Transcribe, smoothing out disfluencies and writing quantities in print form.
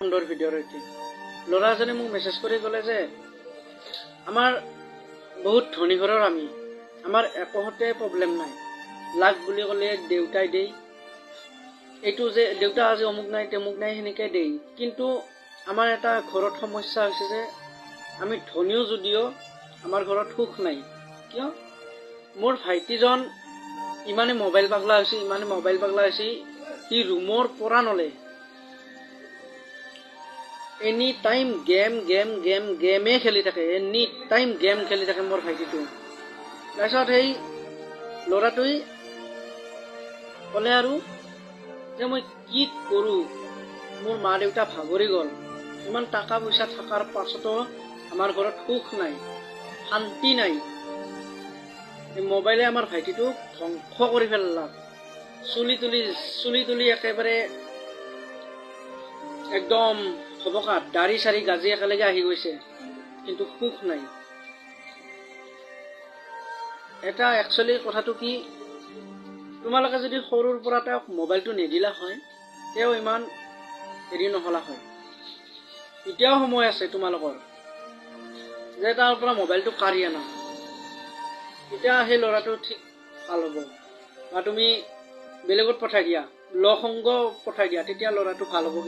সুন্দৰ ভিডিঅ' ৰৈছে ল'ৰাজনে মোক মেছেজ কৰি ক'লে যে আমাৰ বহুত ধনী ঘৰৰ আমি আমাৰ একোতে প্ৰব্লেম নাই লাগ বুলি ক'লে দেউতাই দেই এইটো যে দেউতা আজি অমুক নাই তেমুক নাই সেনেকৈ দেই কিন্তু আমাৰ এটা ঘৰত সমস্যা হৈছে যে আমি ধনীও যদিও আমাৰ ঘৰত সুখ নাই কিয় মোৰ ভাইটিজন ইমানে মোবাইল পাগলা হৈছে সি ৰুমৰ পৰা নলে এনি টাইম গেমে খেলি থাকে এনি টাইম গেম খেলি থাকে মোৰ ভাইটিটো তাৰপিছত সেই ল'ৰাটোৱে ক'লে আৰু যে মই কি কৰোঁ মোৰ মা দেউতা ভাগৰি গ'ল ইমান টকা পইচা থকাৰ পাছতো আমাৰ ঘৰত সুখ নাই শান্তি নাই এই মোবাইলে আমাৰ ভাইটিটোক ধ্বংস কৰি পেলালাক চুলি তুলি একেবাৰে একদম হবকাত দাড়ি চাৰি গাজি একেলগে আহি গৈছে কিন্তু সুখ নাই এটা একচুৱেলি কথাটো কি তোমালোকে যদি সৰুৰ পৰা তেওঁক মোবাইলটো নিদিলা হয় তেওঁ ইমান হেৰি নহলা হয় এতিয়াও সময় আছে তোমালোকৰ যে তাৰ পৰা মোবাইলটো কাঢ়ি আনা এতিয়া সেই ল'ৰাটো ঠিক ভাল হ'ব বা তুমি বেলেগত পঠাই দিয়া লসংগ পঠাই দিয়া তেতিয়া ল'ৰাটো ভাল হ'ব